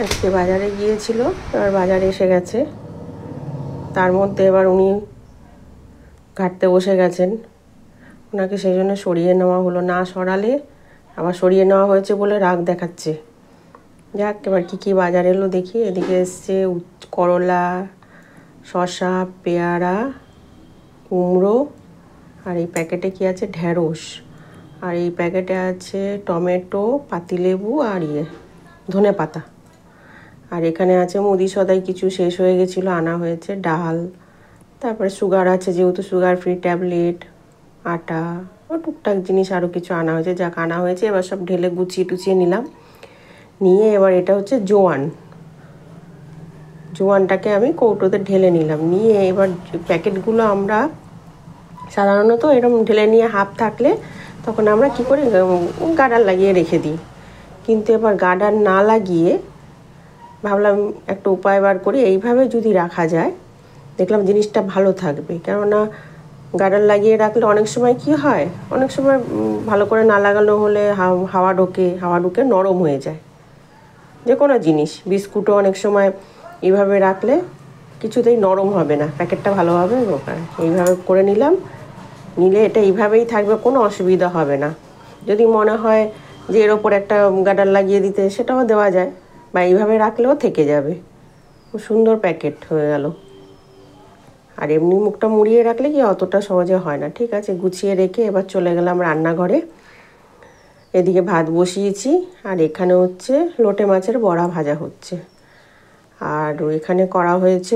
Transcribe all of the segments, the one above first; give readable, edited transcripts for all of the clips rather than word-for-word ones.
আজকে বাজারে গিয়েছিল, এবার বাজারে এসে গেছে। তার মধ্যে এবার উনি ঘাটতে বসে গেছেন, ওনাকে সেই জন্য সরিয়ে নেওয়া হলো। না সরালে আবার সরিয়ে নেওয়া হয়েছে বলে রাগ দেখাচ্ছে। যাক, এবার কী বাজার এলো দেখি। এদিকে এসছে করলা, শসা, পেয়ারা, কুমড়ো, আর এই প্যাকেটে কি আছে, ঢ্যাঁড়স, আর এই প্যাকেটে আছে টমেটো, পাতিলেবু আর ধনে পাতা। আর এখানে আছে মুদি সদাই, কিছু শেষ হয়ে গেছিলো, আনা হয়েছে। ডাল, তারপরে সুগার আছে যেহেতু, সুগার ফ্রি ট্যাবলেট, আটা ও টুকটাক জিনিস আরও কিছু আনা হয়েছে। যাক, আনা হয়েছে, এবার সব ঢেলে গুছিয়ে টুচিয়ে নিলাম। নিয়ে এবার এটা হচ্ছে জোয়ানটাকে আমি কৌটোতে ঢেলে নিলাম। নিয়ে এবার প্যাকেটগুলো আমরা সাধারণত এরকম ঢেলে নিয়ে হাফ থাকলে তখন আমরা কি করি, গার্ডার লাগিয়ে রেখে দিই। কিন্তু এবার গার্ডার না লাগিয়ে ভাবলাম একটা উপায় বার করি, এইভাবে যদি রাখা যায় দেখলাম জিনিসটা ভালো থাকবে। কেননা গার্ডার লাগিয়ে রাখলে অনেক সময় কি হয়, অনেক সময় ভালো করে না লাগানো হলে হাওয়া ঢুকে নরম হয়ে যায় যে কোনো জিনিস। বিস্কুটও অনেক সময় এইভাবে রাখলে কিছুতেই নরম হবে না, প্যাকেটটা ভালোভাবে এইভাবে করে নিলাম। নিলে এটা এইভাবেই থাকবে, কোনো অসুবিধা হবে না। যদি মনে হয় যে এর ওপর একটা গার্ডার লাগিয়ে দিতে, সেটাও দেওয়া যায়, বা এইভাবে রাখলেও থেকে যাবে। খুব সুন্দর প্যাকেট হয়ে গেল। আর এমনি মুখটা মুড়িয়ে রাখলে কি অতটা সহজে হয় না। ঠিক আছে, গুছিয়ে রেখে এবার চলে গেলাম রান্নাঘরে। এদিকে ভাত বসিয়েছি, আর এখানে হচ্ছে লোটে মাছের বড়া ভাজা হচ্ছে। আর এখানে করা হয়েছে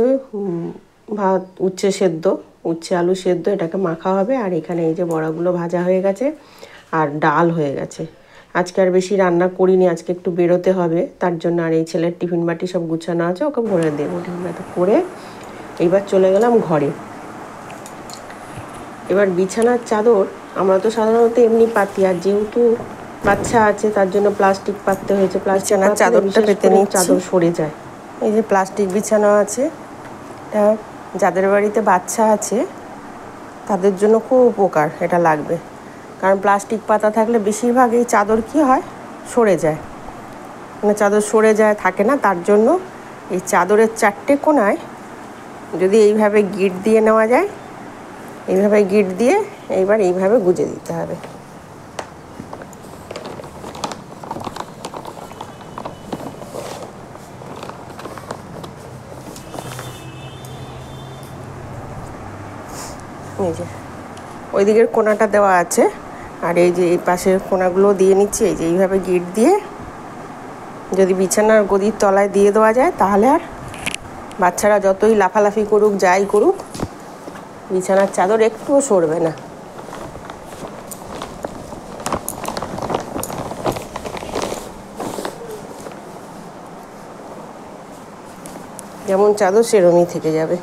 ভাত, উচ্ছে আলু সেদ্ধ, এটাকে মাখা হবে। আর এখানে এই যে বড়াগুলো ভাজা হয়ে গেছে, আর ডাল হয়ে গেছে। আজকে আর বেশি রান্না করিনি, আজকে একটু বেরোতে হবে, তার জন্য। আর এই ছেলের টিফিন বাটি সব গুছানো আছে, ওকে ভরে দেবো। টিফিন বাটি করে এইবার চলে গেলাম ঘরে। এবার বিছানার চাদর আমরা তো সাধারণত এমনি পাতি, আর যেহেতু বাচ্চা আছে তার জন্য প্লাস্টিক পাততে হয়েছে। প্লাস্টিকের চাদরটা পেতে নিয়ে চাদর সরে যায়। এই যে প্লাস্টিক বিছানা আছে, এটা যাদের বাড়িতে বাচ্চা আছে তাদের জন্য খুব উপকার, এটা লাগবে। কারণ প্লাস্টিক পাতা থাকলে বেশিরভাগ এই চাদর কি হয়, সরে যায়, মানে চাদর সরে যায়, থাকে না। তার জন্য এই চাদরের 4টে কোণায় যদি এইভাবে গিঁট দিয়ে নেওয়া যায়, এইভাবে গিঁট দিয়ে এইবার এইভাবে গুজে দিতে হবে। এই যে ওই দিকের কোণাটা দেওয়া আছে, আর এই যে এই পাশের কোণাগুলো দিয়ে নিচ্ছি। এই যে এইভাবে গিঁট দিয়ে যদি বিছানার গদির তলায় দিয়ে দেওয়া যায়, তাহলে আর বাচ্চারা যতই লাফালাফি করুক, যাই করুক, বিছানার চাদর একটুও সরবে না। যেমন চাদর সেরমই থেকে যাবে।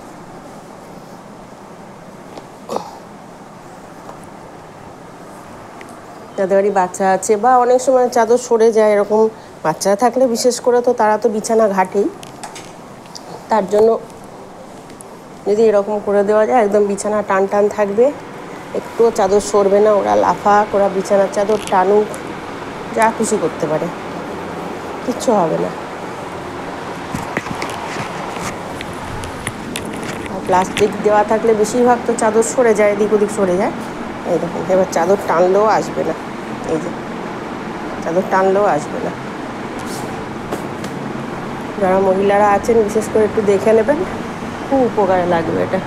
যাদের বাড়ি বাচ্চা আছে, বা অনেক সময় চাদর সরে যায়, এরকম বাচ্চা থাকলে বিশেষ করে তো তারা তো বিছানা ঘাটেই, তার জন্য যদি এরকম করে দেওয়া যায়, একদম বিছানা টান টান থাকবে, একটুও চাদর সরবে না। ওরা লাফাক, ওরা বিছানার চাদর টানুক, যা খুশি করতে পারে, কিচ্ছু হবে না। আর প্লাস্টিক দেওয়া থাকলে বেশিরভাগ তো চাদর সরে যায়, এদিক ওদিক সরে যায়। এই দেখুন, এবার চাদর টানলেও আসবে না। এই যে চাদর টানলেও আসবে না। যারা মহিলারা আছেন বিশেষ করে একটু দেখে নেবেন, খুব উপকারে লাগবে এটা।